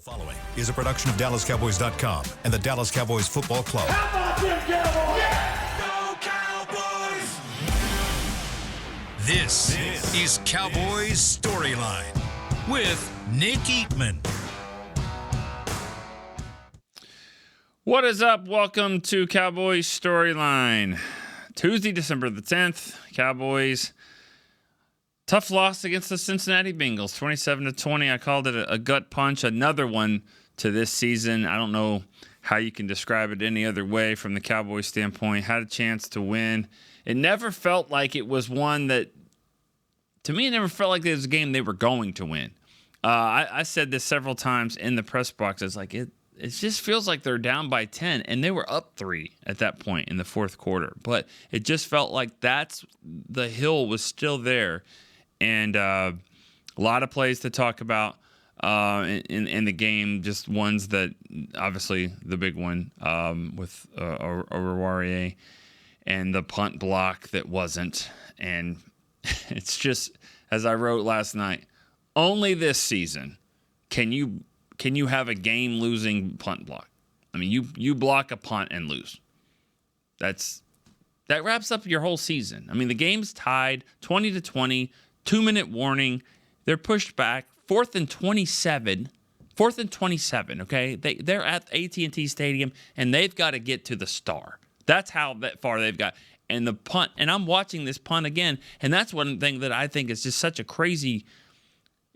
Following is a production of DallasCowboys.com and the Dallas Cowboys Football Club. How about them Cowboys? Yeah! Go Cowboys! This is Cowboys StoryLine with Nick Eatman. What is up? Welcome to Cowboys StoryLine. Tuesday, December the 10th, Cowboys. Tough loss against the Cincinnati Bengals, 27-20. I called it a gut punch, another one to this season. I don't know how you can describe it any other way from the Cowboys standpoint. Had a chance to win. It never felt like it was one that, to me, it never felt like it was a game they were going to win. I said this several times in the press box. It's like, it just feels like they're down by 10, and they were up 3 at that point in the fourth quarter. But it just felt like the hill was still there. And a lot of plays to talk about in the game, just ones that obviously the big one with Oruwariye and the punt block that wasn't. And it's just, as I wrote last night, only this season can you have a game-losing punt block. I mean, you block a punt and lose. That wraps up your whole season. I mean, the game's tied 20-20. 2-minute warning. They're pushed back. 4th and 27. 4th and 27, okay? They're at AT&T Stadium, and they've got to get to the star. That's how that far they've got. And the punt, and I'm watching this punt again, and that's one thing that I think is just such a crazy,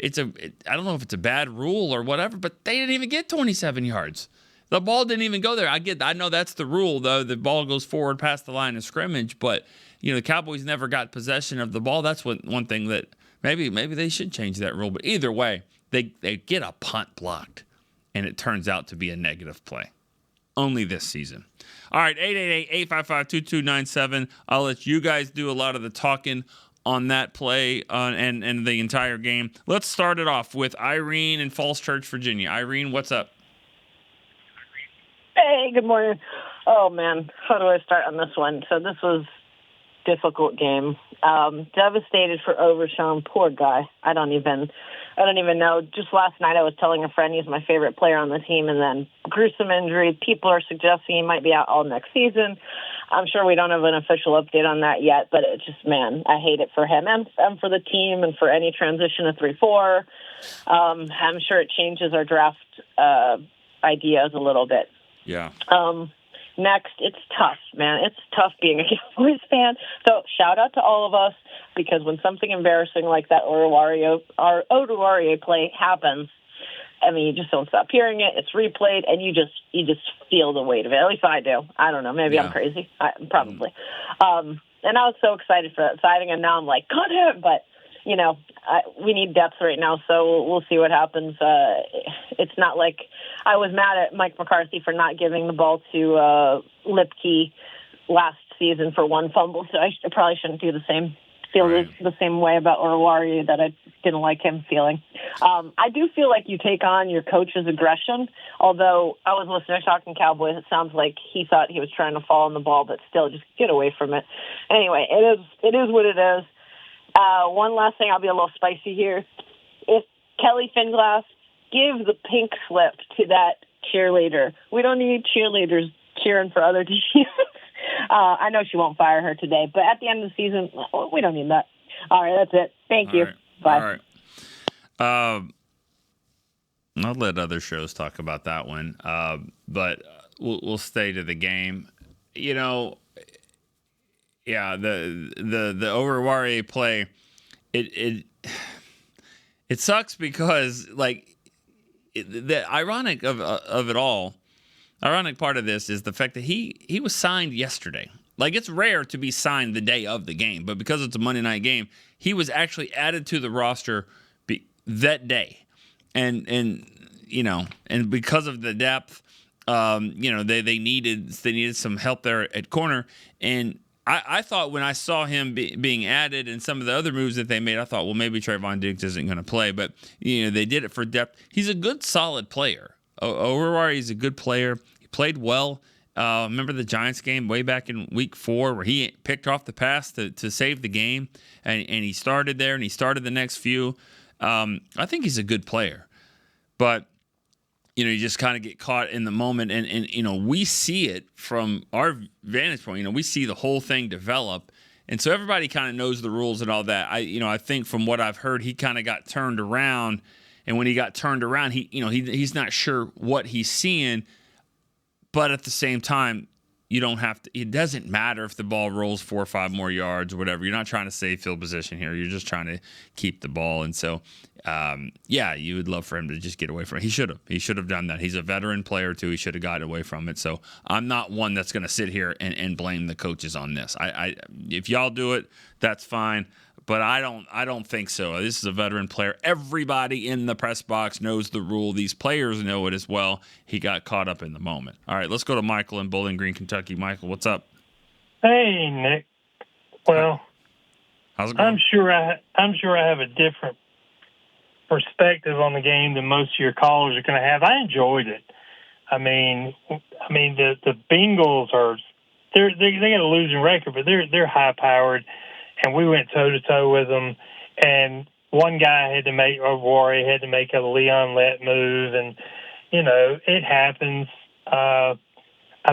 I don't know if it's a bad rule or whatever, but they didn't even get 27 yards. The ball didn't even go there. I know that's the rule, though. The ball goes forward past the line of scrimmage, but the Cowboys never got possession of the ball. That's one thing that maybe they should change that rule. But either way, they get a punt blocked, and it turns out to be a negative play. Only this season. All right, 888-855-2297. I'll let you guys do a lot of the talking on that play and the entire game. Let's start it off with Irene in Falls Church, Virginia. Irene, what's up? Hey, good morning. Oh, man, how do I start on this one? So this was a difficult game. Devastated for Overshown. Poor guy. I don't even know. Just last night I was telling a friend he's my favorite player on the team, and then gruesome injury. People are suggesting he might be out all next season. I'm sure we don't have an official update on that yet, but it's just, man, I hate it for him and for the team and for any transition to 3-4. I'm sure it changes our draft ideas a little bit. Yeah. Next, it's tough, man. It's tough being a Cowboys fan. So shout out to all of us, because when something embarrassing like that Oruwariye play happens, I mean, you just don't stop hearing it. It's replayed, and you just feel the weight of it. At least I do. I don't know. Maybe I'm crazy. Probably. And I was so excited for that signing, and now I'm like, cut him. But we need depth right now, so we'll see what happens. It's not like I was mad at Mike McCarthy for not giving the ball to Lipke last season for one fumble, so I probably shouldn't do the same. The same way about Oruwariye that I didn't like him feeling. I do feel like you take on your coach's aggression, although I was listening to Talking Cowboys. It sounds like he thought he was trying to fall on the ball, but still, just get away from it. Anyway, it is what it is. One last thing, I'll be a little spicy here. If Kelly Finglass, give the pink slip to that cheerleader. We don't need cheerleaders cheering for other teams. I know she won't fire her today, but at the end of the season, we don't need that. All right, that's it. Thank you. Right. Bye. All right. I'll let other shows talk about that one, but we'll stay to the game. Yeah, the Oruwariye play, it sucks because the ironic of it all. Ironic part of this is the fact that he was signed yesterday. It's rare to be signed the day of the game, but because it's a Monday night game, he was actually added to the roster that day, and because of the depth, they needed some help there at corner, and I thought when I saw him being added and some of the other moves that they made, I thought, well, maybe Trayvon Diggs isn't going to play, but they did it for depth. He's a good, solid player. Oruwariye is a good player. He played well. Remember the Giants game way back in week 4 where he picked off the pass to save the game, and he started there, and he started the next few. I think he's a good player. But you just kind of get caught in the moment. And we see it from our vantage point. We see the whole thing develop. And so everybody kind of knows the rules and all that. I think from what I've heard, he kind of got turned around. And when he got turned around, he's not sure what he's seeing. But at the same time, you don't have to. It doesn't matter if the ball rolls 4 or 5 more yards or whatever. You're not trying to save field position here. You're just trying to keep the ball. And so, you would love for him to just get away from it. He should have. He should have done that. He's a veteran player too. He should have gotten away from it. So I'm not one that's going to sit here and blame the coaches on this. If y'all do it, that's fine. But I don't think so. This is a veteran player. Everybody in the press box knows the rule. These players know it as well. He got caught up in the moment. All right, let's go to Michael in Bowling Green, Kentucky. Michael, what's up? Hey, Nick. Well, how's it going? I'm sure I have a different perspective on the game than most of your callers are going to have. I enjoyed it. I mean, the Bengals they got a losing record, but they're high powered. And we went toe-to-toe with them, and one guy had to make a Leon Lett move, and, it happens. I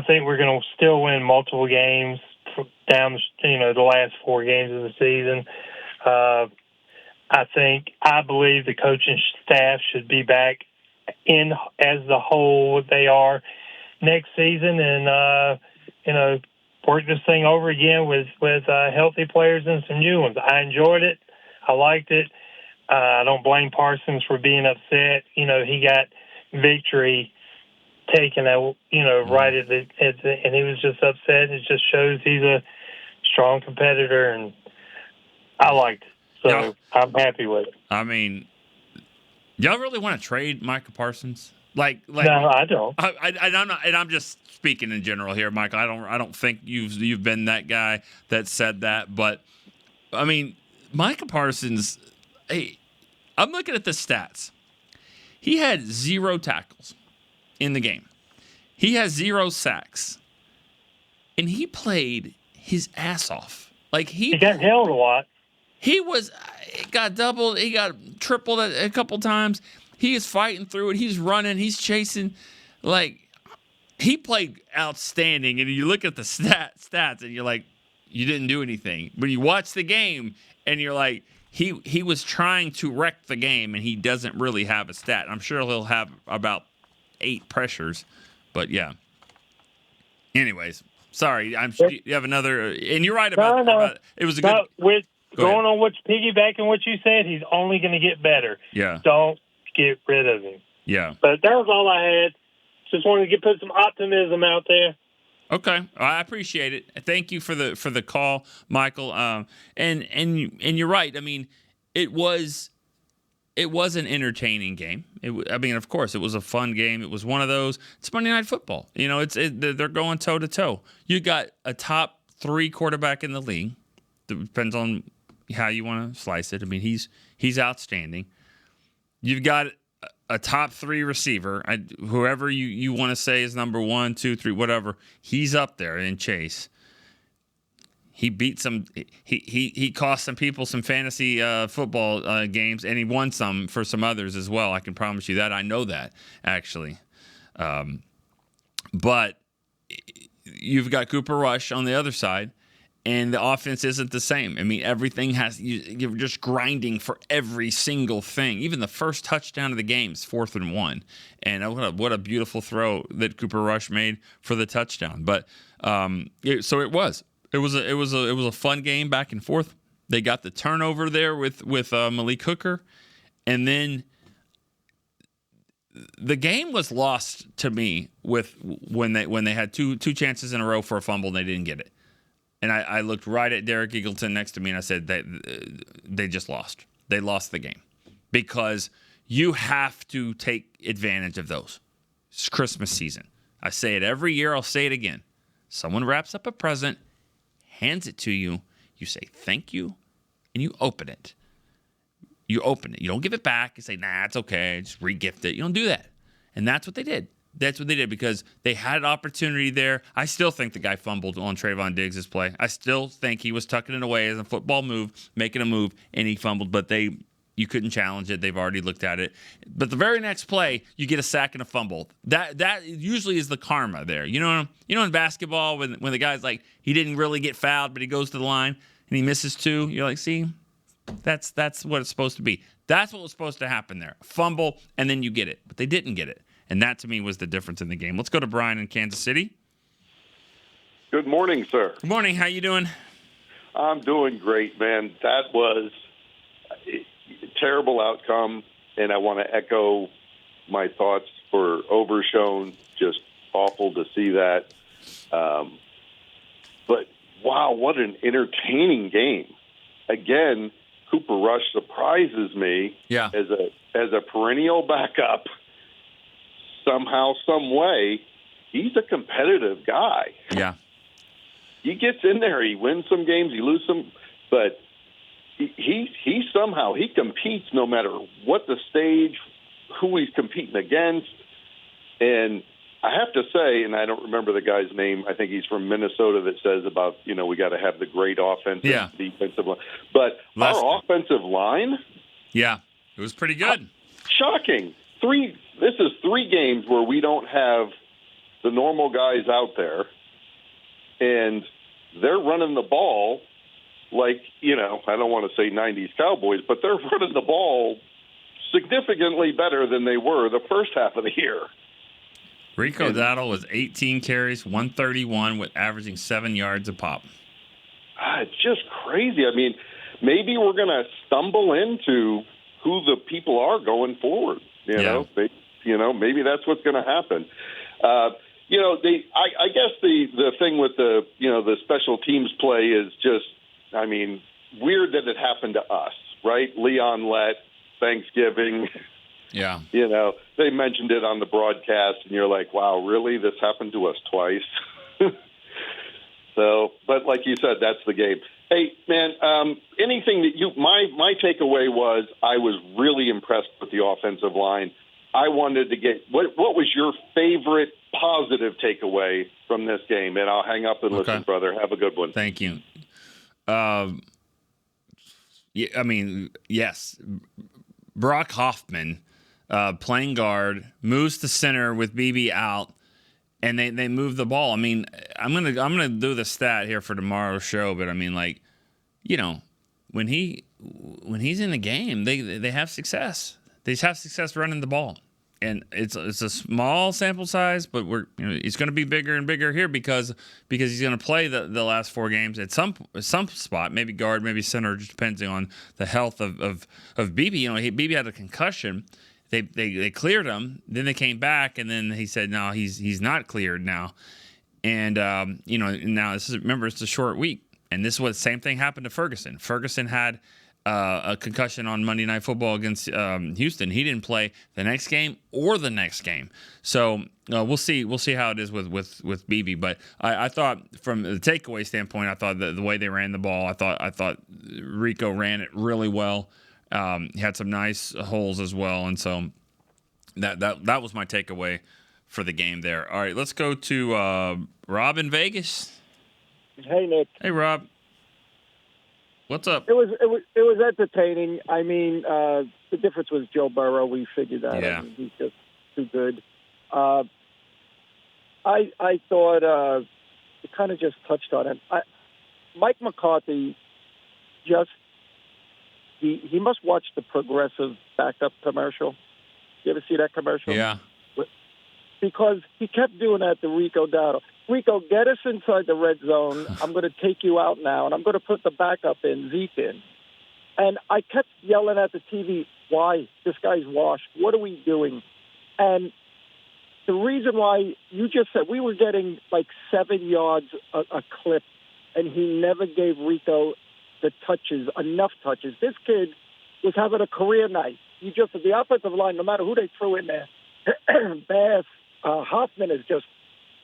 think we're going to still win multiple games down, the last 4 games of the season. I believe the coaching staff should be back in as the whole they are next season, and, work this thing over again with healthy players and some new ones. I enjoyed it. I liked it. I don't blame Parsons for being upset. He got victory taken out, right at and he was just upset. It just shows he's a strong competitor, and I liked it. So I'm happy with it. I mean, y'all really want to trade Micah Parsons? Like, no, I don't. I'm just speaking in general here, Michael. I don't think you've been that guy that said that, but I mean, Micah Parsons. Hey, I'm looking at the stats. He had 0 tackles in the game. He has 0 sacks, and he played his ass off. Like he got held a lot. He got doubled. He got tripled a couple times. He is fighting through it. He's running. He's chasing. Like, he played outstanding. And you look at the stats, and you're like, you didn't do anything. But you watch the game, and you're like, he was trying to wreck the game, and he doesn't really have a stat. I'm sure he'll have about 8 pressures. But, yeah. Anyways, sorry. You have another. And you're right about it was a good. Going on piggybacking what you said, he's only going to get better. Yeah. Don't get rid of him. Yeah. But that was all I had. Just wanted to put some optimism out there. Okay, I appreciate it. Thank you for the call, Michael. And you're right. I mean, it was an entertaining game. Of course, it was a fun game. It was one of those. It's Monday Night Football. They're going toe to toe. You got a top 3 quarterback in the league. Depends on how you want to slice it. I mean, he's outstanding. You've got a top 3 receiver, whoever you want to say is number 1, 2, 3, whatever. He's up there in Chase. He beat some. He cost some people some fantasy football games, and he won some for some others as well. I can promise you that. I know that actually. But you've got Cooper Rush on the other side. And the offense isn't the same. I mean, everything you're just grinding for every single thing. Even the first touchdown of the game is 4th and 1. And what a beautiful throw that Cooper Rush made for the touchdown. But so it was a fun game back and forth. They got the turnover there with Malik Hooker, and then the game was lost to me when they had two chances in a row for a fumble and they didn't get it. And I looked right at Derek Eagleton next to me, and I said, they just lost. They lost the game. Because you have to take advantage of those. It's Christmas season. I say it every year. I'll say it again. Someone wraps up a present, hands it to you. You say thank you, and you open it. You open it. You don't give it back. You say, nah, it's okay. Just re-gift it. You don't do that. And that's what they did. That's what they did because they had an opportunity there. I still think the guy fumbled on Trayvon Diggs' play. I still think he was tucking it away as a football move, making a move, and he fumbled. But they You couldn't challenge it. They've already looked at it. But the very next play, you get a sack and a fumble. That usually is the karma there. You know in basketball when the guy's like, he didn't really get fouled, but he goes to the line and he misses 2. You're like, see, that's what it's supposed to be. That's what was supposed to happen there. A fumble, and then you get it. But they didn't get it. And that, to me, was the difference in the game. Let's go to Brian in Kansas City. Good morning, sir. Good morning. How you doing? I'm doing great, man. That was a terrible outcome, and I want to echo my thoughts for Overshone. Just awful to see that. But, wow, what an entertaining game. Again, Cooper Rush surprises me as a perennial backup. Somehow, some way, he's a competitive guy. Yeah. He gets in there. He wins some games. He loses some. But he somehow competes no matter what the stage, who he's competing against. And I have to say, and I don't remember the guy's name. I think he's from Minnesota that says about, we got to have the great offensive, defensive line. But our offensive line. Yeah, it was pretty good. Shocking. This is 3 games where we don't have the normal guys out there, and they're running the ball like, I don't want to say 90s Cowboys, but they're running the ball significantly better than they were the first half of the year. Rico Dowdle was 18 carries, 131, with averaging 7 yards a pop. It's just crazy. I mean, maybe we're going to stumble into who the people are going forward. Maybe that's what's going to happen. I guess the thing with the special teams play is just, weird that it happened to us, right? Leon Lett, Thanksgiving. Yeah. They mentioned it on the broadcast, and you're like, wow, really? This happened to us twice? But like you said, that's the game. Hey, man, anything that my takeaway was I was really impressed with the offensive line. I wanted to get what was your favorite positive takeaway from this game? And I'll hang up and listen, brother. Have a good one. Thank you. Yes. Brock Hoffman, playing guard, moves to center with BB out, and they move the ball. I'm gonna do the stat here for tomorrow's show, but when he's in the game, they have success. They have success running the ball. And it's a small sample size, but it's going to be bigger and bigger here because he's going to play the last 4 games at some spot, maybe guard, maybe center, just depending on the health of BB. BB had a concussion. They cleared him, then they came back, and then he said no, he's not cleared now. And now remember it's a short week, and this was the same thing happened to Ferguson. Ferguson had a concussion on Monday Night Football against Houston. He didn't play the next game or the next game. So we'll see how it is with BB. But I thought from the takeaway standpoint, I thought the way they ran the ball, I thought Rico ran it really well. He had some nice holes as well, and so that was my takeaway for the game there. All right, let's go to Rob in Vegas. Hey, Nick. Hey, Rob. What's up? It was entertaining. The difference was Joe Burrow. We figured that out. He's just too good. I thought it kind of just touched on it. Mike McCarthy he must watch the Progressive backup commercial. You ever see that commercial? Yeah. Because he kept doing that to Rico Dowdle. Rico, get us inside the red zone. I'm going to take you out now, and I'm going to put the backup in, Zeke in. And I kept yelling at the TV, why? This guy's washed. What are we doing? And the reason why, you just said, we were getting like 7 yards a clip, and he never gave Rico enough touches. This kid was having a career night. The offensive line, no matter who they threw in there, Bass, Hoffman is just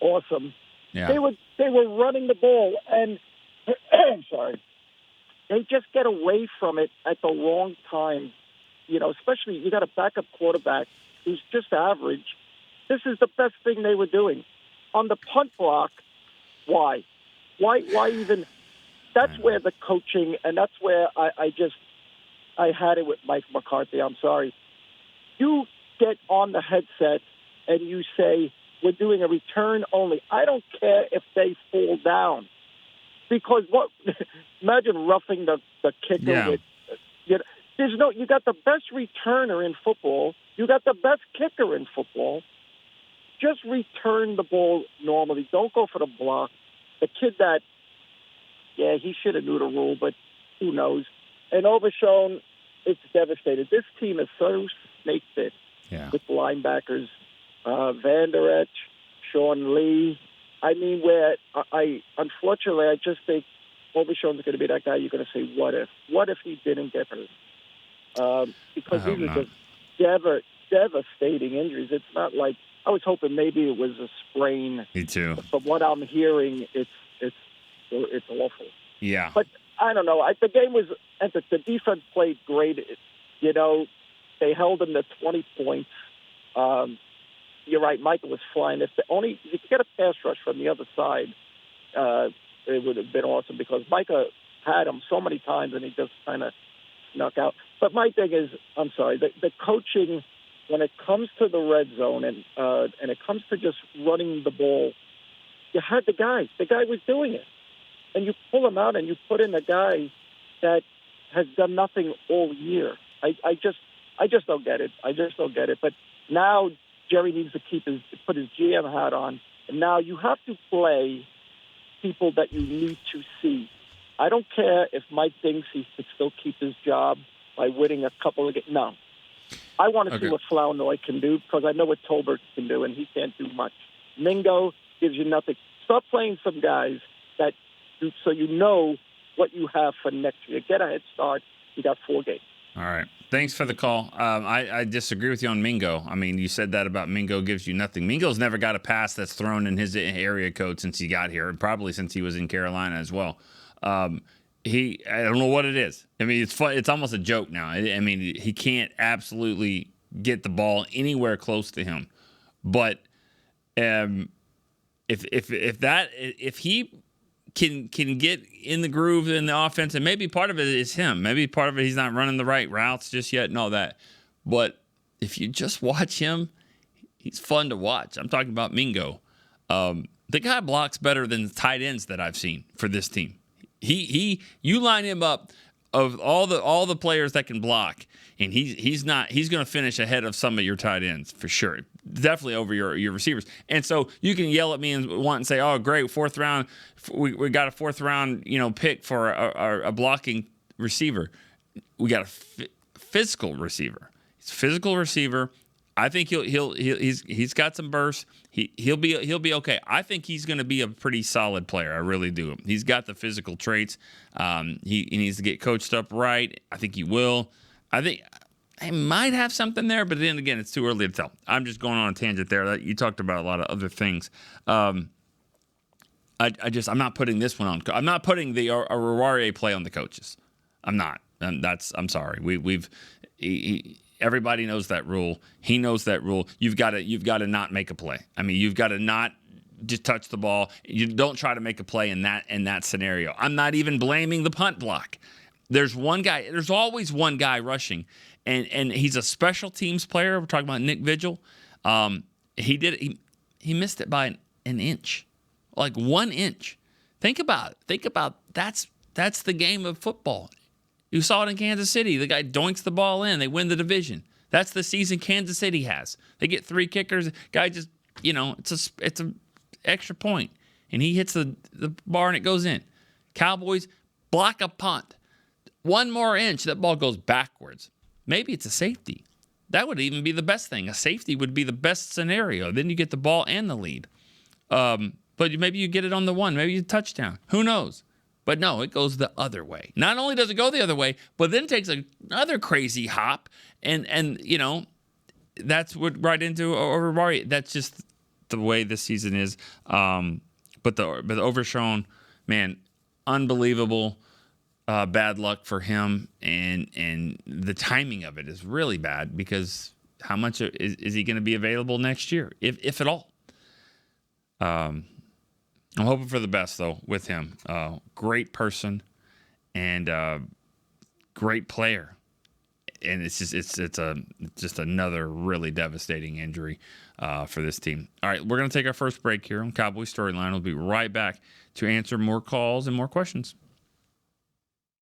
awesome. Yeah. They were running the ball, and sorry, they just get away from it at the wrong time. Especially you got a backup quarterback who's just average. This is the best thing they were doing on the punt block. Why Why even? That's where the coaching, and that's where I I had it with Mike McCarthy. I'm sorry. You get on the headset and you say, we're doing a return only. I don't care if they fall down. Because imagine roughing the kicker with, you got the best returner in football. You got the best kicker in football. Just return the ball normally. Don't go for the block. The kid that, he should have knew the rule, but who knows. And Overshown, it's devastated. This team is so snake-bit with linebackers. Van Der Esch, Sean Lee. I mean, unfortunately, I just think Overshown's going to be that guy you're going to say, what if? What if he didn't get hurt? Because these are just devastating injuries. It's not like, I was hoping maybe it was a sprain. Me too. From what I'm hearing, it's awful. Yeah. But I don't know. The game was, the defense played great. They held them to 20 points. You're right, Michael was flying. If you could get a pass rush from the other side, it would have been awesome because Micah had him so many times and he just kind of snuck out. But my thing is, I'm sorry, the coaching when it comes to the red zone and it comes to just running the ball, you had the guy. The guy was doing it, and you pull him out and you put in a guy that has done nothing all year. I just don't get it. I just don't get it. But now Jerry needs to put his GM hat on, and now you have to play people that you need to see. I don't care if Mike thinks he could still keep his job by winning a couple of games. No. I want to see what Flournoy can do because I know what Tolbert can do, and he can't do much. Mingo gives you nothing. Start playing some guys so you know what you have for next year. Get a head start. You got 4 games. All right. Thanks for the call. I disagree with you on Mingo. I mean, you said that about Mingo gives you nothing. Mingo's never got a pass that's thrown in his area code since he got here, and probably since he was in Carolina as well. I don't know what it is. I mean, it's fun. It's almost a joke now. I mean, he can't absolutely get the ball anywhere close to him. But if he can get in the groove in the offense, and maybe part of it is him. Maybe part of it he's not running the right routes just yet and all that. But if you just watch him, he's fun to watch. I'm talking about Mingo. The guy blocks better than the tight ends that I've seen for this team. You line him up of all the players that can block, and he's going to finish ahead of some of your tight ends for sure. Definitely over your receivers. And so you can yell at me and want and say, "Oh, great, 4th round, we got a 4th round, pick for a blocking receiver." We got a physical receiver. He's a physical receiver. I think he's got some bursts. He'll be okay. I think he's going to be a pretty solid player. I really do. He's got the physical traits. He needs to get coached up right. I think he will. I think I might have something there, but then again, it's too early to tell. I'm just going on a tangent there. You talked about a lot of other things. I'm not putting this one on. I'm not putting the Aruwariye play on the coaches. I'm not. I'm sorry. Everybody knows that rule. He knows that rule. You've got to not make a play. I mean, you've got to not just touch the ball. You don't try to make a play in that scenario. I'm not even blaming the punt block. There's one guy. There's always one guy rushing, and he's a special teams player. We're talking about Nick Vigil. He missed it by an inch, like 1 inch. Think about that's the game of football. You saw it in Kansas City. The guy doinks the ball in. They win the division. That's the season Kansas City has. They get 3 kickers. Guy just, it's a extra point, and he hits the bar and it goes in. Cowboys block a punt. 1 more inch, that ball goes backwards. Maybe it's a safety. That would even be the best thing. A safety would be the best scenario. Then you get the ball and the lead. But maybe you get it on the 1. Maybe you touchdown. Who knows? But no, it goes the other way. Not only does it go the other way, but then takes another crazy hop, and that's what right into Aruwariye. That's just the way this season is. But the Overshown, man, unbelievable. Bad luck for him, and the timing of it is really bad because how much is he going to be available next year, if at all? I'm hoping for the best, though, with him. Great person and great player. and it's just another really devastating injury for this team. All right, we're going to take our first break here on Cowboys Storyline. We'll be right back to answer more calls and more questions.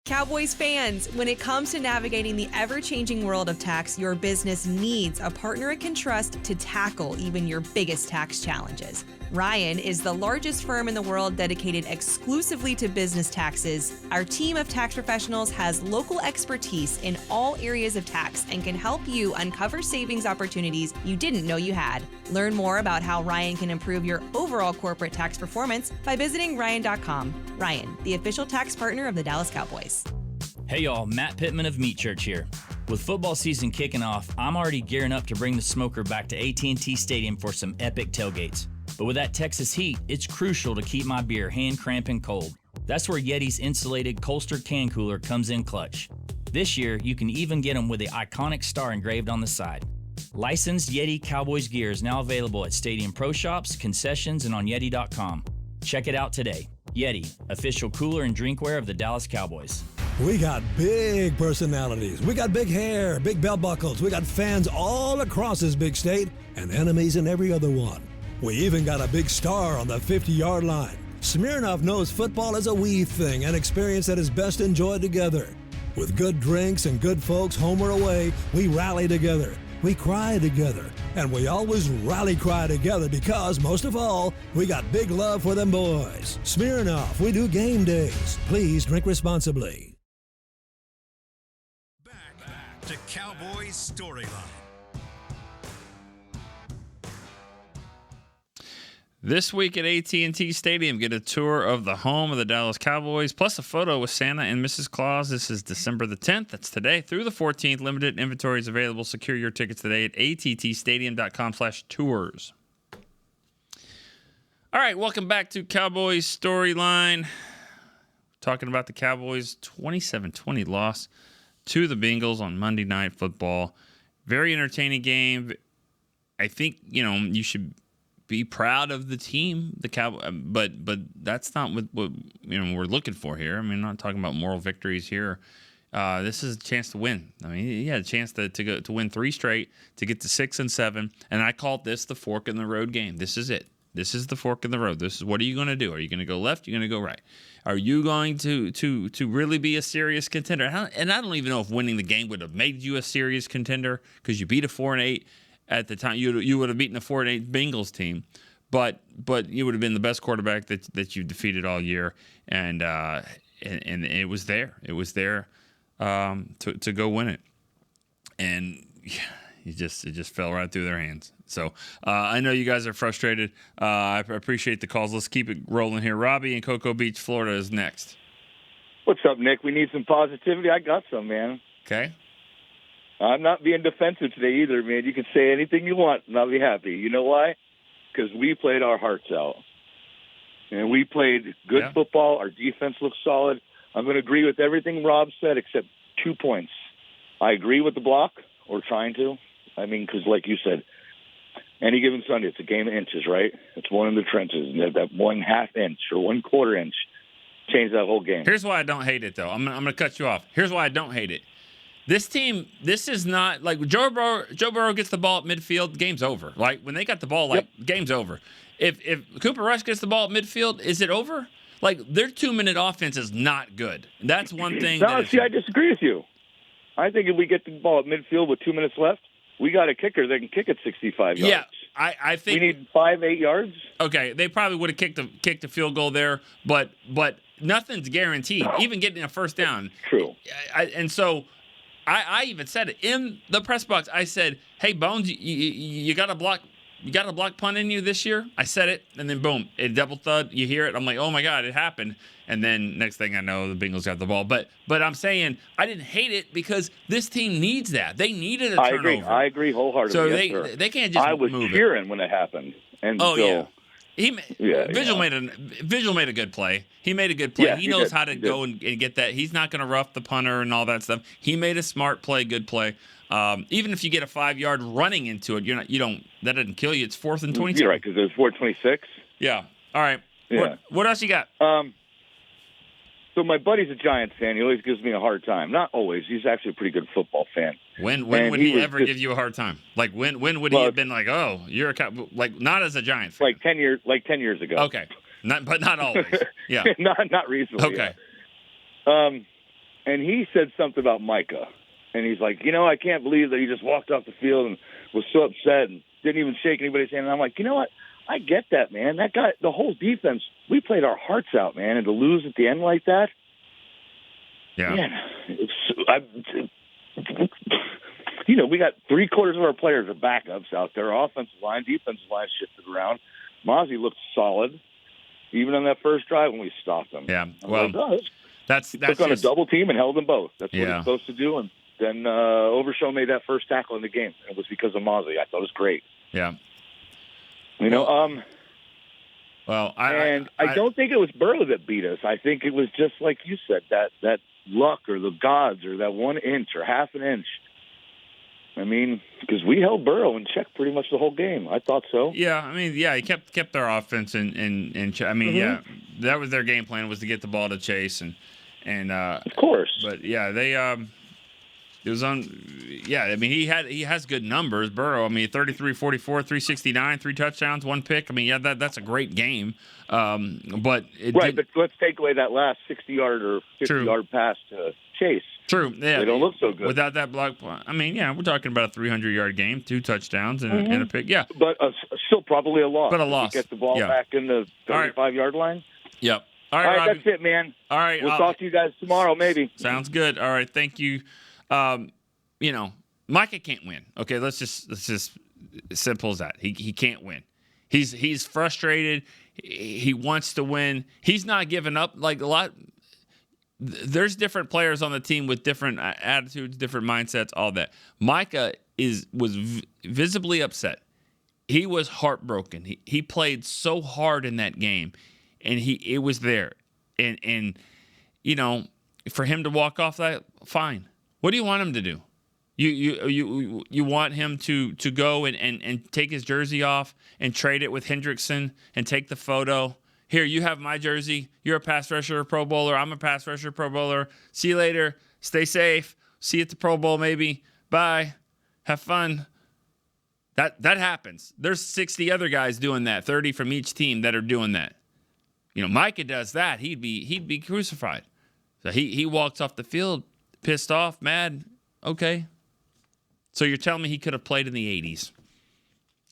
Cowboys fans, when it comes to navigating the ever-changing world of tax, your business needs a partner it can trust to tackle even your biggest tax challenges. Ryan is the largest firm in the world dedicated exclusively to business taxes. Our team of tax professionals has local expertise in all areas of tax and can help you uncover savings opportunities you didn't know you had. Learn more about how Ryan can improve your overall corporate tax performance by visiting Ryan.com. Ryan, the official tax partner of the Dallas Cowboys. Hey y'all, Matt Pittman of Meat Church here. With football season kicking off, I'm already gearing up to bring the smoker back to AT&T Stadium for some epic tailgates. But with that Texas heat, it's crucial to keep my beer hand cramping cold. That's where Yeti's insulated Colster can cooler comes in clutch. This year, you can even get them with the iconic star engraved on the side. Licensed Yeti Cowboys gear is now available at Stadium Pro Shops, concessions, and on Yeti.com. Check it out today. Yeti, official cooler and drinkware of the Dallas Cowboys. We got big personalities. We got big hair, big belt buckles. We got fans all across this big state and enemies in every other one. We even got a big star on the 50-yard line. Smirnoff knows football is a we thing, an experience that is best enjoyed together. With good drinks and good folks home or away, we rally together. We cry together. And we always rally cry together because, most of all, we got big love for them boys. Smirnoff, we do game days. Please drink responsibly. Back to Cowboys Storyline. This week at AT&T Stadium, get a tour of the home of the Dallas Cowboys, plus a photo with Santa and Mrs. Claus. This is December the 10th. That's today through the 14th. Limited inventory is available. Secure your tickets today at attstadium.com/tours. All right, welcome back to Cowboys Storyline. Talking about the Cowboys' 27-20 loss to the Bengals on Monday Night Football. Very entertaining game. I think, you should be proud of the team, the Cowboys, but that's not what we're looking for here. I mean, I'm not talking about moral victories here. This is a chance to win. I mean, he had a chance to win 3 straight, to get to 6-7, and I called this the fork in the road game. This is it. This is the fork in the road. This is, what are you going to do? Are you going to go left? Are you going to go right? Are you going to really be a serious contender? And I don't even know if winning the game would have made you a serious contender, because you beat a 4-8. At the time, you would have beaten a 4-8 Bengals team, but you would have been the best quarterback that you defeated all year, and it was there. It was there to go win it, and it just fell right through their hands. So I know you guys are frustrated. I appreciate the calls. Let's keep it rolling here. Robbie in Cocoa Beach, Florida, is next. What's up, Nick? We need some positivity. I got some, man. Okay. I'm not being defensive today either, man. You can say anything you want, and I'll be happy. You know why? Because we played our hearts out. And we played good football. Our defense looks solid. I'm going to agree with everything Rob said except 2 points. I agree with the block, or trying to. I mean, because like you said, any given Sunday, it's a game of inches, right? It's one in the trenches. And that 1/2 inch or 1/4 inch changed that whole game. Here's why I don't hate it, though. I'm going to cut you off. Here's why I don't hate it. This team, this is not like Joe Burrow gets the ball at midfield, game's over. Like when they got the ball, game's over. If Cooper Rush gets the ball at midfield, is it over? Like their 2-minute offense is not good. That's one thing. No, I disagree with you. I think if we get the ball at midfield with 2 minutes left, we got a kicker that can kick it 65 yards. Yeah, I think we need 5-8 yards. Okay, they probably would have kicked a field goal there, but nothing's guaranteed. Even getting a first down. True. And so. I even said it in the press box. I said, "Hey Bones, you got a block punt in you this year." I said it, and then boom, it double thud. You hear it. I'm like, "Oh my God, it happened!" And then next thing I know, the Bengals got the ball. But I'm saying I didn't hate it because this team needs that. They needed a turnover. I agree wholeheartedly. So they can't just. I was move cheering when it happened. And yeah. Vigil made a good play. He made a good play. Yeah, he knows how to go and get that. He's not going to rough the punter and all that stuff. He made a smart play, good play. Even if you get a 5-yard running into it, that doesn't kill you. It's 4th and 22. You're right, because it was 4:26. Yeah. All right. Yeah. What else you got? So my buddy's a Giants fan. He always gives me a hard time. Not always. He's actually a pretty good football fan. When would he ever give you a hard time? Like when would he have been like, oh, you're like not as a Giants fan? Like 10 years ago. Okay, but not always. Yeah, not recently. Okay. Yeah. And he said something about Micah, and he's like, I can't believe that he just walked off the field and was so upset and didn't even shake anybody's hand. And I'm like, you know what? I get that, man. That guy, the whole defense, we played our hearts out, man, and to lose at the end like that. Yeah. Man, we got 3/4 of our players are backups out there. Offensive line, defensive line shifted around. Mozzie looked solid, even on that first drive when we stopped them. Yeah. Well, that's took on a double team and held them both. That's what he's supposed to do. And then Overshow made that first tackle in the game. It was because of Mozzie. I thought it was great. Yeah. I don't think it was Burrow that beat us. I think it was just like you said, that luck or the gods or that 1 inch or half an inch. I mean, because we held Burrow in check pretty much the whole game. I thought so. Yeah, he kept their offense in check. I mean, that was their game plan, was to get the ball to Chase and of course. But yeah, they it was on. Yeah, I mean, he has good numbers. Burrow, 33, 44, 369, 3 touchdowns, 1 pick. that's a great game. But let's take away that last 60-yard or 50-yard pass to Chase. True. Yeah, they don't look so good without that block. We're talking about a 300-yard game, 2 touchdowns and a pick. Yeah, but still probably a loss. But a loss. Get the ball back in the 35-yard line. Yep. All right, Robbie. That's it, man. All right, we'll talk to you guys tomorrow, maybe. Sounds good. All right, thank you. Micah can't win. Okay, let's just simple as that. He can't win. He's frustrated. He wants to win. He's not giving up like a lot. There's different players on the team with different attitudes, different mindsets, all that. Micah was visibly upset. He was heartbroken. He played so hard in that game, and it was there. And for him to walk off that, fine. What do you want him to do? You want him to go and take his jersey off and trade it with Hendrickson and take the photo. Here, you have my jersey. You're a pass rusher, Pro Bowler. I'm a pass rusher, Pro Bowler. See you later. Stay safe. See you at the Pro Bowl, maybe. Bye. Have fun. That happens. There's 60 other guys doing that, 30 from each team that are doing that. Micah does that. He'd be crucified. So he walks off the field pissed off, mad. Okay. So you're telling me he could have played in the 80s,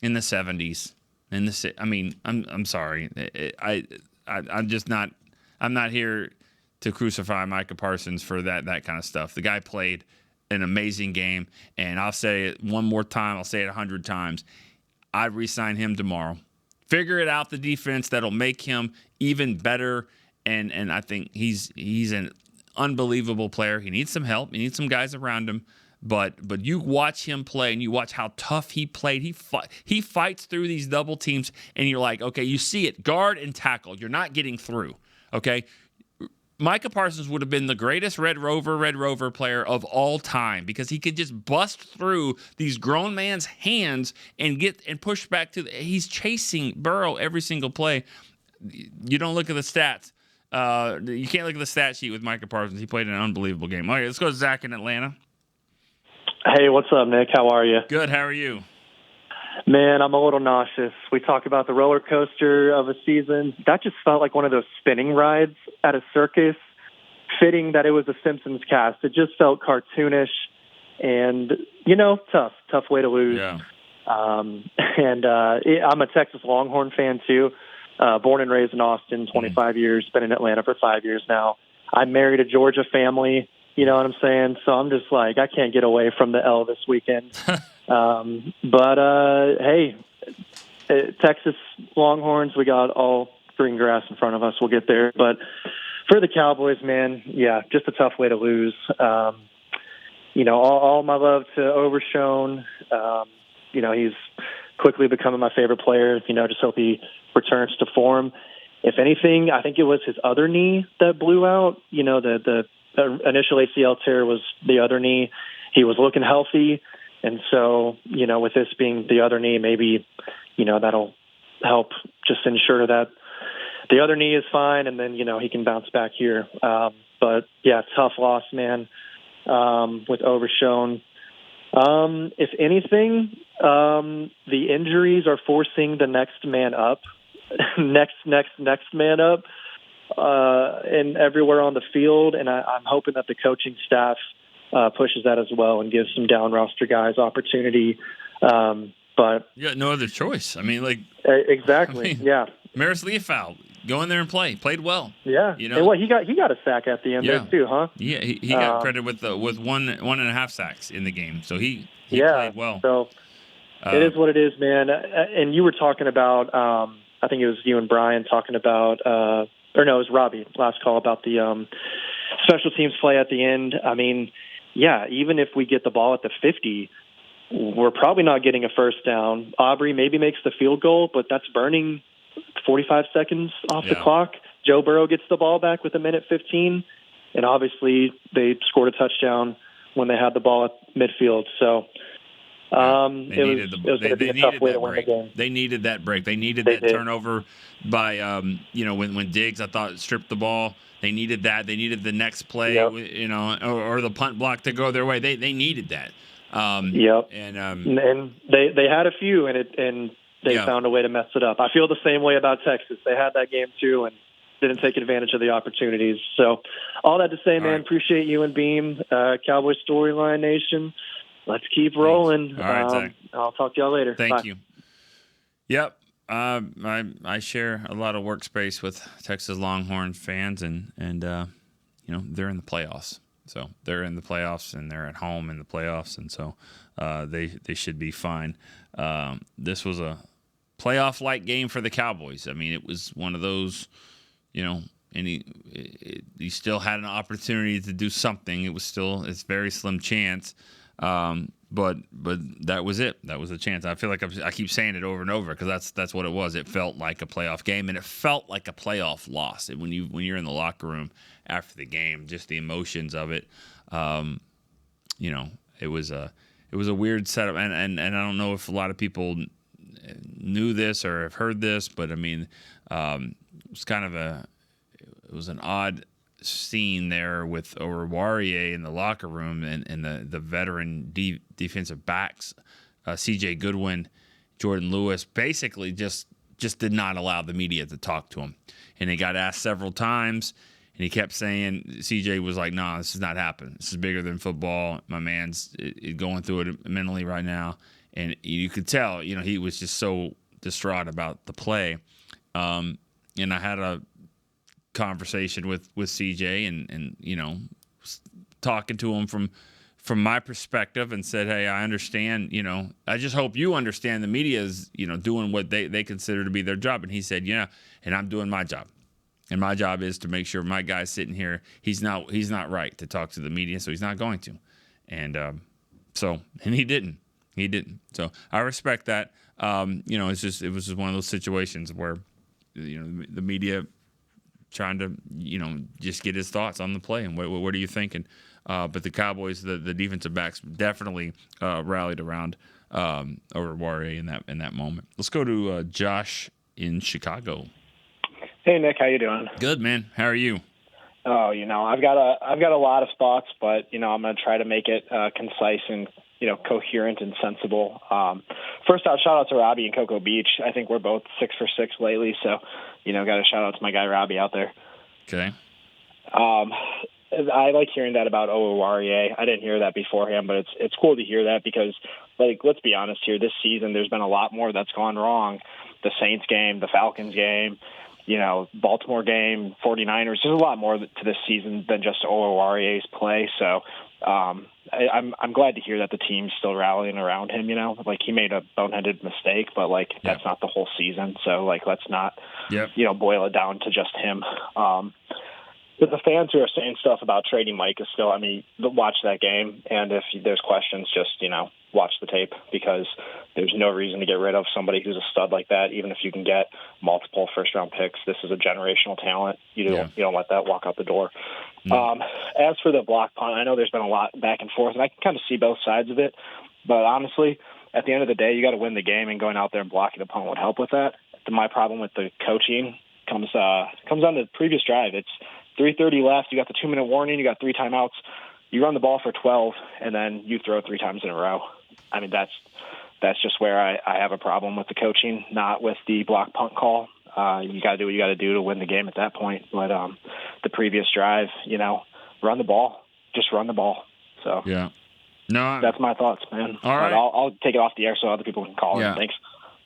in the 70s, I'm sorry. I'm just not. I'm not here to crucify Micah Parsons for that kind of stuff. The guy played an amazing game, and I'll say it one more time. I'll say it 100 times. I'd re-sign him tomorrow. Figure it out, the defense that'll make him even better, and I think he's an unbelievable player. He needs some help. He needs some guys around him. But you watch him play, and you watch how tough he played. He fights through these double teams, and you're like, okay, you see it, guard and tackle. You're not getting through, okay? Micah Parsons would have been the greatest Red Rover player of all time because he could just bust through these grown man's hands and push back to he's chasing Burrow every single play. You don't look at the stats. You can't look at the stat sheet with Micah Parsons. He played an unbelievable game. All right, let's go to Zach in Atlanta. Hey, what's up, Nick? How are you? Good. How are you? Man, I'm a little nauseous. We talk about the roller coaster of a season. That just felt like one of those spinning rides at a circus, fitting that it was a Simpsons cast. It just felt cartoonish and, tough way to lose. Yeah. I'm a Texas Longhorn fan, too. Born and raised in Austin, 25 years, been in Atlanta for 5 years now. I married a Georgia family. You know what I'm saying? So I'm just like, I can't get away from the L this weekend. Hey, Texas Longhorns, we got all green grass in front of us. We'll get there. But for the Cowboys, man, yeah, just a tough way to lose. All my love to Overshown. He's quickly becoming my favorite player. Just hope he returns to form. If anything, I think it was his other knee that blew out. The initial ACL tear was the other knee. He was looking healthy. And so, with this being the other knee, maybe, that'll help just ensure that the other knee is fine, and then, he can bounce back here. But, yeah, tough loss, man, with Overshown. If anything, the injuries are forcing the next man up, next man up, and everywhere on the field. And I'm hoping that the coaching staff pushes that as well and gives some down roster guys opportunity. But you got no other choice. I mean, exactly. Yeah. Maris Leofold, go in there and play. Played well. Yeah. And he got a sack at the end there too, huh? Yeah, he got credit with 1.5 sacks in the game. So he played well. So it is what it is, man. And you were talking about, I think it was you and Brian talking about, or no, it was Robbie last call about the special teams play at the end. I mean, yeah, even if we get the ball at the 50, we're probably not getting a first down. Aubrey maybe makes the field goal, but that's burning 45 seconds off the clock. Joe Burrow gets the ball back with 1:15, and obviously they scored a touchdown when they had the ball at midfield. So it was going to be a tough way to win the game. They needed that break. They needed that turnover by, when Diggs, I thought, stripped the ball. They needed that. They needed the next play, or the punt block to go their way. They needed that. And they had a few, and they found a way to mess it up. I feel the same way about Texas. They had that game too, and didn't take advantage of the opportunities. So all that to say, man, appreciate you and Beam, Cowboys Storyline Nation. Let's keep rolling. All right, Zach. I'll talk to y'all later. Thank you. Yep. I share a lot of workspace with Texas Longhorn fans, and they're in the playoffs. So they're in the playoffs, and they're at home in the playoffs, and so they should be fine. This was a playoff-like game for the Cowboys. I mean, it was one of those, and he still had an opportunity to do something. It's very slim chance, but that was it. That was the chance. I feel like I keep saying it over and over because that's what it was. It felt like a playoff game, and it felt like a playoff loss. When you're in the locker room after the game, just the emotions of it, it was a weird setup, and I don't know if a lot of people knew this or have heard this, but I mean, it was an odd scene there with Oruwariye in the locker room and the veteran defensive backs, C.J. Goodwin, Jordan Lewis, basically just did not allow the media to talk to him, and he got asked several times. And he kept saying, CJ was like, no, this is not happening. This is bigger than football. My man's going through it mentally right now. And you could tell, he was just so distraught about the play. And I had a conversation with CJ and talking to him from my perspective and said, hey, I understand, I just hope you understand the media is, doing what they consider to be their job. And he said, yeah, and I'm doing my job. And my job is to make sure my guy's sitting here. He's not right to talk to the media, so he's not going to. And he didn't. He didn't. So I respect that. It was just one of those situations where, the media trying to, just get his thoughts on the play and what are you thinking? But the Cowboys, the defensive backs definitely rallied around Oruwariye in that moment. Let's go to Josh in Chicago. Hey Nick, how you doing? Good, man. How are you? Oh, I've got a lot of thoughts, but I'm going to try to make it concise and coherent and sensible. First out, shout out to Robbie in Cocoa Beach. I think we're both 6 for 6 lately, so got to shout out to my guy Robbie out there. Okay. I like hearing that about Oruwariye. I didn't hear that beforehand, but it's cool to hear that because, let's be honest here. This season, there's been a lot more that's gone wrong. The Saints game, the Falcons game. Baltimore game, 49ers. There's a lot more to this season than just Oruwariye's play. So I'm glad to hear that the team's still rallying around him. He made a boneheaded mistake, but that's not the whole season. So let's not boil it down to just him. But the fans who are saying stuff about trading Mike is still, watch that game. And if there's questions, just, watch the tape because there's no reason to get rid of somebody who's a stud like that, even if you can get multiple first-round picks. This is a generational talent. You don't let that walk out the door. No. As for the block punt, I know there's been a lot back and forth, and I can kind of see both sides of it. But honestly, at the end of the day, you got to win the game, and going out there and blocking the punt would help with that. My problem with the coaching comes down to the previous drive. It's 3:30 left. You got the 2-minute warning. You got 3 timeouts. You run the ball for 12, and then you throw 3 times in a row. I mean, that's just where I have a problem with the coaching, not with the block punt call. You got to do what you got to do to win the game at that point. But the previous drive, run the ball. Just run the ball. So yeah, no, that's my thoughts, man. All right, I'll take it off the air so other people can call in. Thanks.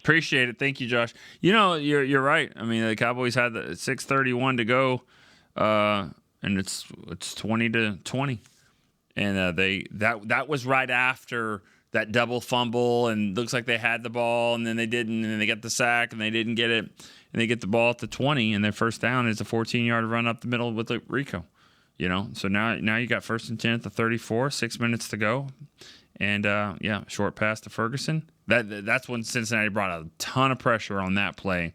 Appreciate it. Thank you, Josh. You're right. I mean, the Cowboys had 6:31 to go, and it's 20-20, and that was right after that double fumble, and looks like they had the ball, and then they didn't, and then they got the sack, and they didn't get it, and they get the ball at the 20, and their first down is a 14-yard run up the middle with Rico. So now you got 1st and 10 at the 34, 6 minutes to go, and short pass to Ferguson. That's when Cincinnati brought a ton of pressure on that play,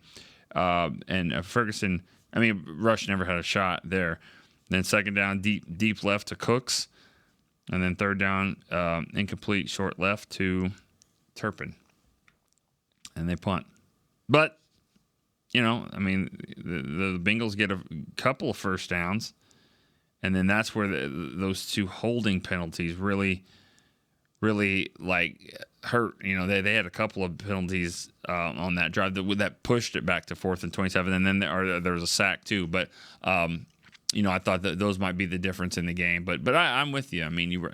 and Ferguson. I mean, Rush never had a shot there. Then 2nd down, deep left to Cooks. And then 3rd down, incomplete, short left to Turpin. And they punt. But, the Bengals get a couple of first downs. And then that's where those 2 holding penalties really hurt. They had a couple of penalties on that drive that pushed it back to 4th and 27. And then there was a sack too. But, I thought that those might be the difference in the game. But I'm with you. I mean,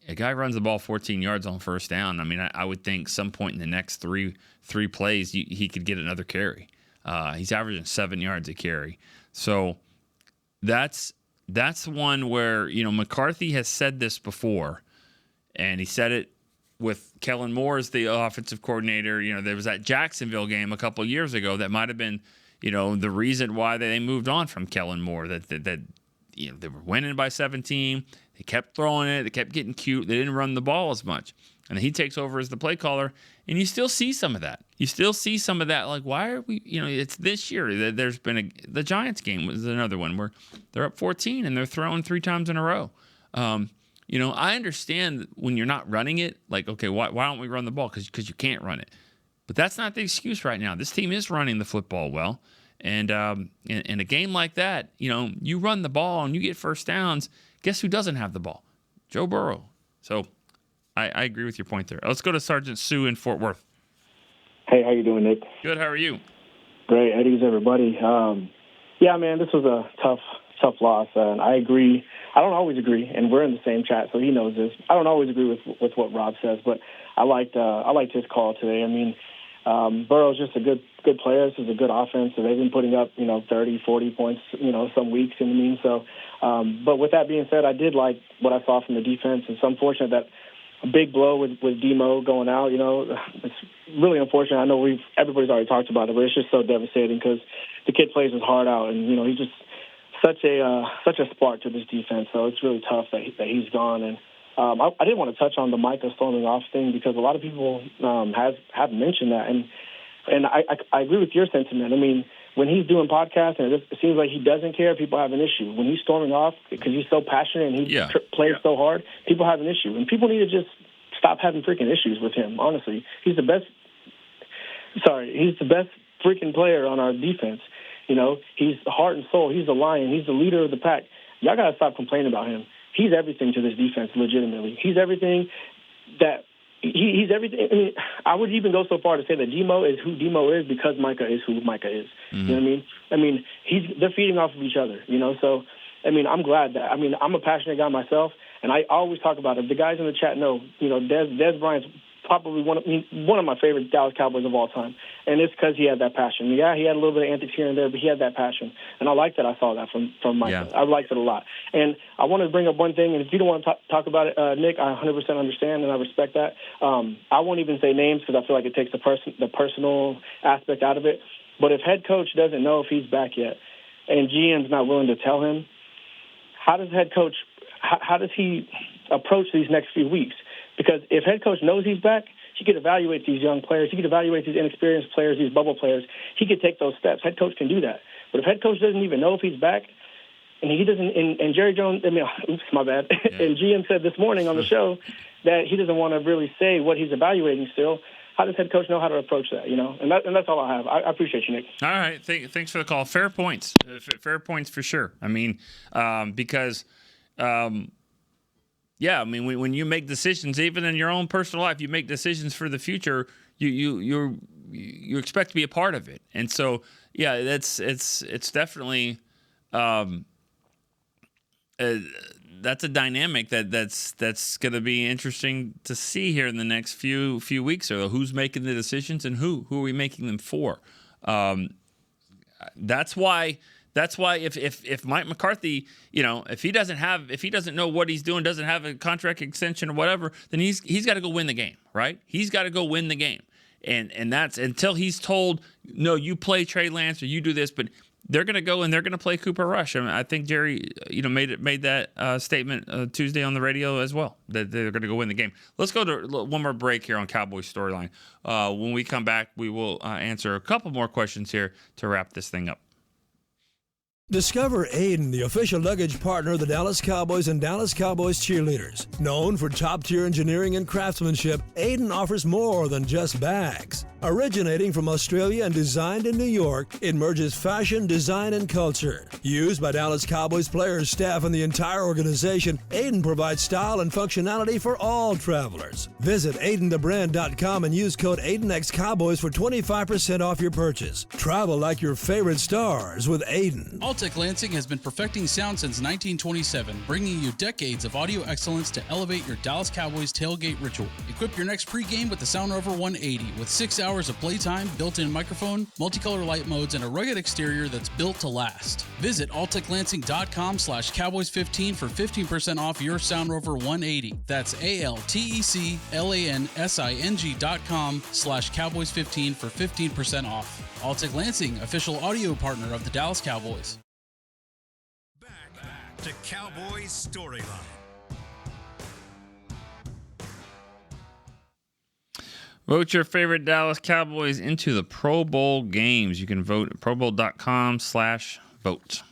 a guy runs the ball 14 yards on 1st down. I mean, I would think some point in the next three plays he could get another carry. He's averaging 7 yards a carry. So that's one where, McCarthy has said this before, and he said it with Kellen Moore as the offensive coordinator. There was that Jacksonville game a couple of years ago that might have been the reason why they moved on from Kellen Moore, that they were winning by 17. They kept throwing it. They kept getting cute. They didn't run the ball as much. And he takes over as the play caller, and you still see some of that. Like, why are we, it's this year. There's been the Giants game was another one where they're up 14 and they're throwing 3 times in a row. I understand when you're not running it, like, okay, why don't we run the ball? Because you can't run it. But that's not the excuse right now. This team is running the football well. And in a game like that, you run the ball and you get first downs. Guess who doesn't have the ball? Joe Burrow. So I agree with your point there. Let's go to Sergeant Sue in Fort Worth. Hey, how you doing, Nick? Good. How are you? Great. Eddie's everybody. Man, this was a tough loss. And I agree. I don't always agree, and we're in the same chat, so he knows this. I don't always agree with what Rob says, but I liked his call today. I mean, Burrow's just a good player. This is a good offense. So they've been putting up, 30, 40 points, some weeks. You know what I mean? So, but with that being said, I did like what I saw from the defense. It's unfortunate that a big blow with Demo going out. It's really unfortunate. I know everybody's already talked about it, but it's just so devastating because the kid plays his heart out, and he's just such a spark to this defense. So it's really tough that he's gone. And I did want to touch on the Micah storming off thing because a lot of people have mentioned that, and I agree with your sentiment. I mean, when he's doing podcasts and it seems like he doesn't care, people have an issue. When he's storming off because he's so passionate and he plays so hard, people have an issue, and people need to just stop having freaking issues with him. Honestly, he's the best freaking player on our defense. He's the heart and soul. He's the lion. He's the leader of the pack. Y'all got to stop complaining about him. He's everything to this defense, legitimately. He's everything that he's everything. I mean, I would even go so far to say that Demo is who Demo is because Micah is who Micah is. Mm-hmm. You know what I mean? I mean, they're feeding off of each other, So, I mean, I'm glad that. I mean, I'm a passionate guy myself, and I always talk about it. The guys in the chat know, Des Bryant's probably one of my favorite Dallas Cowboys of all time, and it's because he had that passion. Yeah, he had a little bit of antics here and there, but he had that passion, and I like that. I saw that from Micah. Yeah. I liked it a lot. And I want to bring up one thing, and if you don't want to talk about it, Nick, I 100% understand, and I respect that. I won't even say names because I feel like it takes the personal aspect out of it. But if head coach doesn't know if he's back yet, and GM's not willing to tell him, how does he approach these next few weeks? Because if head coach knows he's back, he could evaluate these young players. He could evaluate these inexperienced players, these bubble players. He could take those steps. Head coach can do that. But if head coach doesn't even know if he's back, and he doesn't, and Jerry Jones, oops, my bad. Yeah. And GM said this morning on the show that he doesn't want to really say what he's evaluating still. how does head coach know how to approach that? And that's all I have. I appreciate you, Nick. All right, thanks for the call. Fair points. Fair points for sure. I mean, because. Yeah, I mean, when you make decisions, even in your own personal life, you make decisions for the future. You expect to be a part of it, and so yeah, it's definitely that's a dynamic that's going to be interesting to see here in the next few weeks. Or who's making the decisions and who are we making them for? That's why if Mike McCarthy, if he doesn't know what he's doing, doesn't have a contract extension or whatever, then he's got to go win the game, right? He's got to go win the game, and that's until he's told, no, you play Trey Lance or you do this, but they're going to go and they're going to play Cooper Rush. I mean, I think Jerry, made that statement Tuesday on the radio as well, that they're going to go win the game. Let's go to one more break here on Cowboys Storyline. When we come back, we will answer a couple more questions here to wrap this thing up. Discover Aiden, the official luggage partner of the Dallas Cowboys and Dallas Cowboys cheerleaders. Known for top-tier engineering and craftsmanship, Aiden offers more than just bags. Originating from Australia and designed in New York, it merges fashion, design, and culture. Used by Dallas Cowboys players, staff, and the entire organization, Aiden provides style and functionality for all travelers. Visit AidenTheBrand.com and use code AidenXCowboys for 25% off your purchase. Travel like your favorite stars with Aiden. Altec Lansing has been perfecting sound since 1927, bringing you decades of audio excellence to elevate your Dallas Cowboys tailgate ritual. Equip your next pregame with the Sound Rover 180 with 6 hours of playtime, built-in microphone, multicolor light modes, and a rugged exterior that's built to last. Visit AltecLansing.com/Cowboys15 for 15% off your Sound Rover 180. That's AltecLansing.com/Cowboys15 for 15% off. Altec Lansing, official audio partner of the Dallas Cowboys. Back to Cowboys Storyline. Vote your favorite Dallas Cowboys into the Pro Bowl games. You can vote at probowl.com/vote.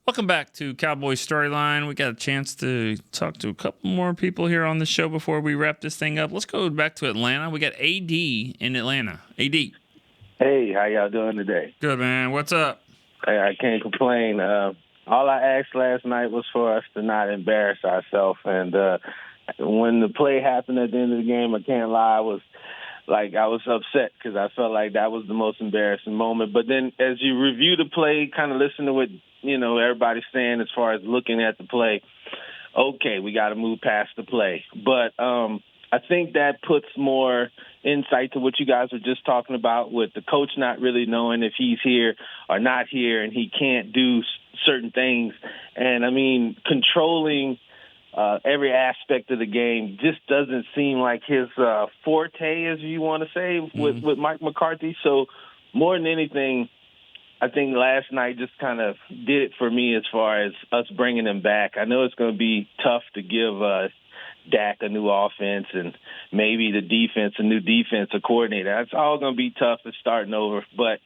Welcome back to Cowboys Storyline. We got a chance to talk to a couple more people here on the show before we wrap this thing up. Let's go back to Atlanta. We got AD in Atlanta. AD. Hey, how y'all doing today? Good, man. What's up? I can't complain. All I asked last night was for us to not embarrass ourselves. And when the play happened at the end of the game, I can't lie, I was upset because I felt like that was the most embarrassing moment. But then as you review the play, kind of listen to what, everybody's saying as far as looking at the play, okay, we got to move past the play. But I think that puts more insight to what you guys were just talking about with the coach not really knowing if he's here or not here and he can't do certain things. And, I mean, controlling every aspect of the game just doesn't seem like his forte, as you want to say, with Mike McCarthy. So more than anything, I think last night just kind of did it for me as far as us bringing him back. I know it's going to be tough to give Dak a new offense and maybe the defense a new defensive coordinator. That's all going to be tough and starting over. But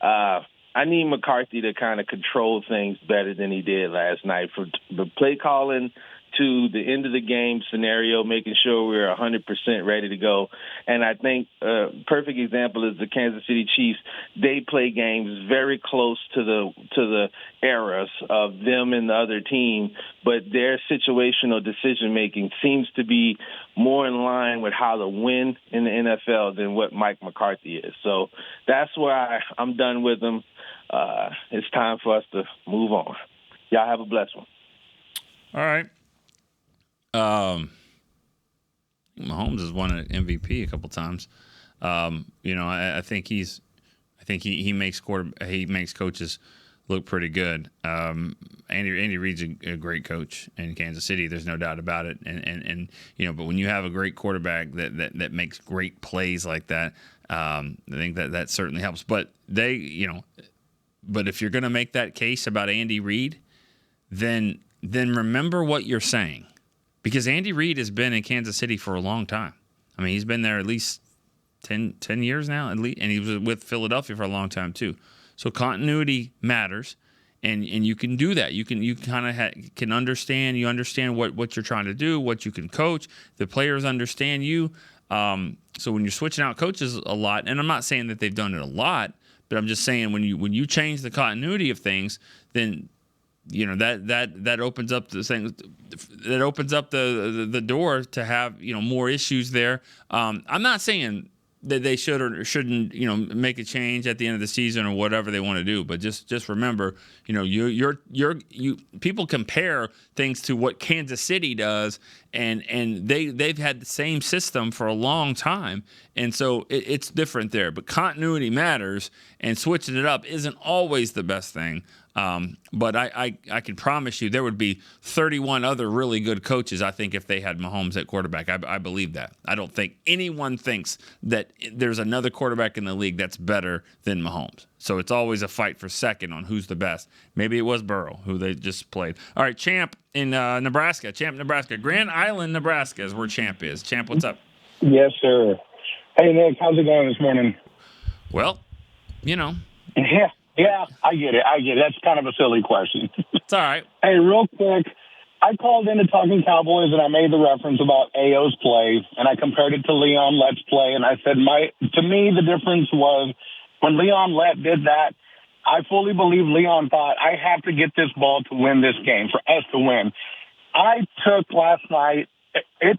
I need McCarthy to kind of control things better than he did last night. For the play calling to the end of the game scenario, making sure we're 100% ready to go. And I think a perfect example is the Kansas City Chiefs. They play games very close to the eras of them and the other team, but their situational decision-making seems to be more in line with how to win in the NFL than what Mike McCarthy is. So that's where I'm done with him. It's time for us to move on. Y'all have a blessed one. All right. Mahomes has won an MVP a couple times. I think he makes coaches look pretty good. Andy Reid's a great coach in Kansas City. There's no doubt about it. And but when you have a great quarterback that makes great plays like that, I think that certainly helps. But but if you're going to make that case about Andy Reid, then remember what you're saying. Because Andy Reid has been in Kansas City for a long time. I mean, he's been there at least 10 years now, at least, and he was with Philadelphia for a long time too. So continuity matters, and you can do that. You kind of can understand. You understand what you're trying to do, what you can coach. The players understand you. So when you're switching out coaches a lot, and I'm not saying that they've done it a lot, but I'm just saying when you change the continuity of things, then that opens up the thing, that opens up the door to have more issues there. I'm not saying that they should or shouldn't make a change at the end of the season or whatever they want to do, but just remember, you people compare things to what Kansas City does, and they've had the same system for a long time, and so it's different there. But continuity matters, and switching it up isn't always the best thing. But I can promise you there would be 31 other really good coaches, I think, if they had Mahomes at quarterback. I believe that. I don't think anyone thinks that there's another quarterback in the league that's better than Mahomes. So it's always a fight for second on who's the best. Maybe it was Burrow, who they just played. All right, Champ in Nebraska. Champ, Nebraska. Grand Island, Nebraska is where Champ is. Champ, what's up? Yes, sir. Hey, Nick, how's it going this morning? Well, Yeah, I get it. That's kind of a silly question. It's all right. Hey, real quick, I called into Talking Cowboys, and I made the reference about A.O.'s play, and I compared it to Leon Lett's play, and I said, to me, the difference was when Leon Lett did that, I fully believe Leon thought, I have to get this ball to win this game, for us to win. I took last night,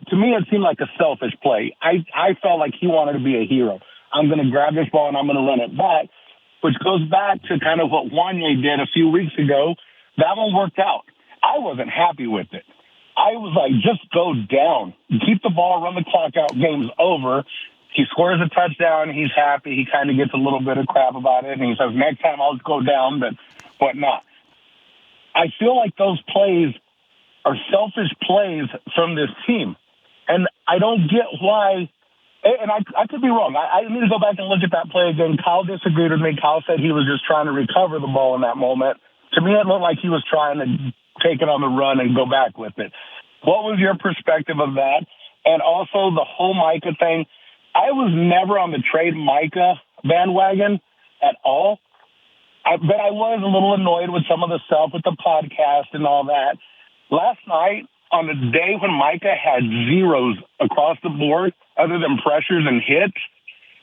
to me, it seemed like a selfish play. I felt like he wanted to be a hero. I'm going to grab this ball, and I'm going to run it back. Which goes back to kind of what Wanye did a few weeks ago. That one worked out. I wasn't happy with it. I was like, just go down. Keep the ball, run the clock out, game's over. He scores a touchdown, he's happy. He kind of gets a little bit of crap about it, and he says, next time I'll go down, but whatnot. I feel like those plays are selfish plays from this team. And I don't get why. And I could be wrong. I need to go back and look at that play again. Kyle disagreed with me. Kyle said he was just trying to recover the ball in that moment. To me, it looked like he was trying to take it on the run and go back with it. What was your perspective of that? And also the whole Micah thing. I was never on the trade Micah bandwagon at all. But I was a little annoyed with some of the stuff with the podcast and all that. Last night, on the day when Micah had zeros across the board, other than pressures and hits,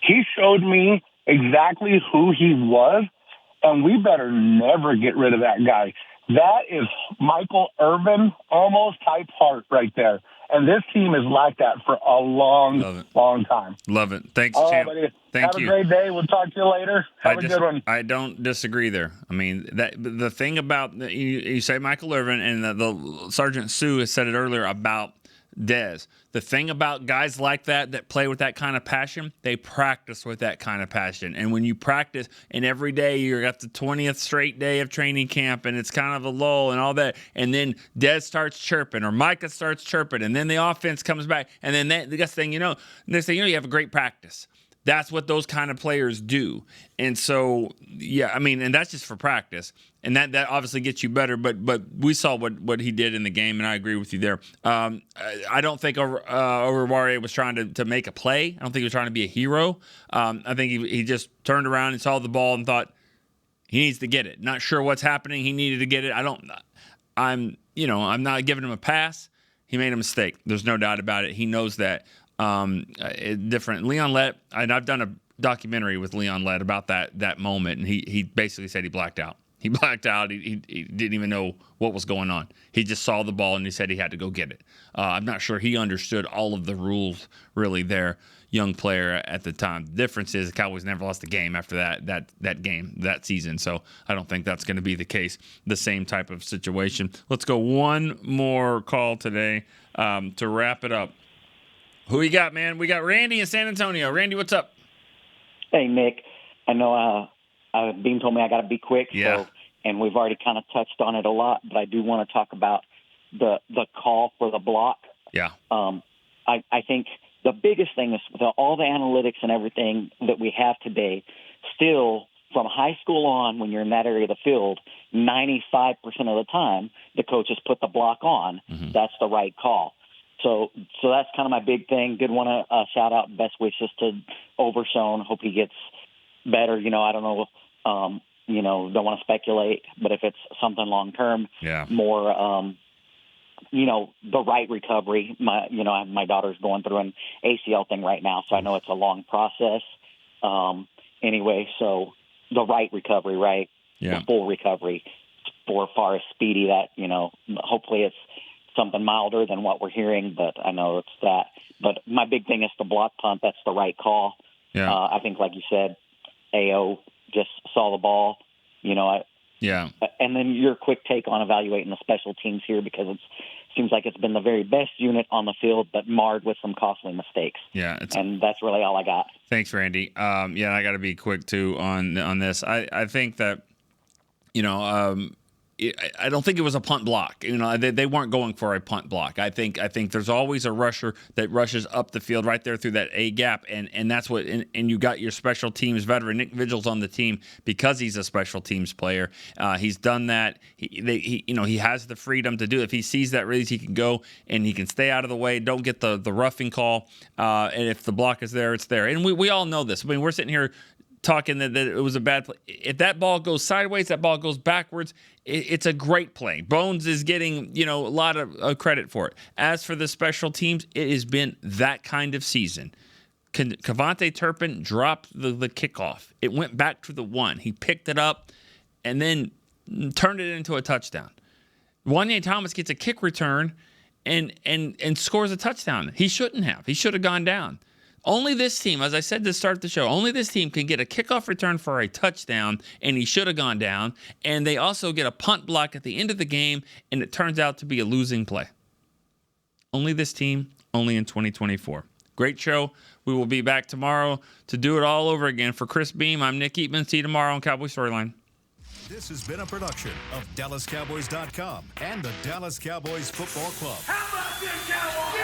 he showed me exactly who he was, and we better never get rid of that guy. That is Michael Irvin almost type heart right there. And this team is like that for a long time. Love it. Thanks, all Champ. right, buddy. Thank Have you. a great day. We'll talk to you later. Have a good one. I don't disagree there. I mean, the thing about you say Michael Irvin, and the Sergeant Sue has said it earlier about Dez. The thing about guys like that play with that kind of passion, they practice with that kind of passion. And when you practice, and every day you're at the 20th straight day of training camp, and it's kind of a lull and all that, and then Dez starts chirping or Micah starts chirping, and then the offense comes back, and then the next thing you know, you have a great practice. That's what those kind of players do. And so, yeah, I mean, and that's just for practice. And that obviously gets you better, but we saw what he did in the game, and I agree with you there. I don't think Oruwariye was trying to make a play. I don't think he was trying to be a hero. I think he just turned around and saw the ball and thought he needs to get it. Not sure what's happening. He needed to get it. I'm not giving him a pass. He made a mistake. There's no doubt about it. He knows that. Different. Leon Lett, and I've done a documentary with Leon Lett about that moment, and he basically said he blacked out. He blacked out. He didn't even know what was going on. He just saw the ball, and he said he had to go get it. I'm not sure he understood all of the rules really there, young player at the time. The difference is the Cowboys never lost a game after that game, that season, so I don't think that's going to be the case, the same type of situation. Let's go one more call today to wrap it up. Who you got, man? We got Randy in San Antonio. Randy, what's up? Hey, Nick. I know Beam told me I got to be quick. Yeah. And we've already kind of touched on it a lot, but I do want to talk about the call for the block. Yeah. I think the biggest thing is with all the analytics and everything that we have today, still from high school on, when you're in that area of the field, 95% of the time, the coaches put the block on. Mm-hmm. That's the right call. So that's kind of my big thing. Did want to shout out best wishes to Overshone. Hope he gets better. I don't know. Don't want to speculate, but if it's something long term, yeah, more the right recovery. My daughter's going through an ACL thing right now, so I know it's a long process. Anyway, so the right recovery, right? Yeah. The full recovery for far as speedy that, hopefully it's something milder than what we're hearing, but I know it's that. But my big thing is the block punt. That's the right call. Yeah. I think, like you said, AO just saw the ball, Yeah. And then your quick take on evaluating the special teams here, because it seems like it's been the very best unit on the field, but marred with some costly mistakes. Yeah. And that's really all I got. Thanks, Randy. Yeah, I got to be quick too on this. I think that, I don't think it was a punt block. They weren't going for a punt block. I think there's always a rusher that rushes up the field right there through that A gap, and that's what. And you got your special teams veteran Nick Vigil's on the team because he's a special teams player. He's done that. He has the freedom to do it. If he sees that release, he can go and he can stay out of the way. Don't get the roughing call. And if the block is there, it's there. And we all know this. I mean, we're sitting here talking that it was a bad play. If that ball goes sideways, that ball goes backwards, it's a great play. Bones is getting, a lot of credit for it. As for the special teams, it has been that kind of season. Kavonte Turpin dropped the kickoff. It went back to the 1. He picked it up and then turned it into a touchdown. Wanye Thomas gets a kick return and scores a touchdown. He shouldn't have. He should have gone down. Only this team, as I said to start the show, only this team can get a kickoff return for a touchdown, and he should have gone down. And they also get a punt block at the end of the game, and it turns out to be a losing play. Only this team, only in 2024. Great show. We will be back tomorrow to do it all over again. For Chris Beam, I'm Nick Eatman. See you tomorrow on Cowboy Storyline. This has been a production of DallasCowboys.com and the Dallas Cowboys Football Club. How about this, Cowboys?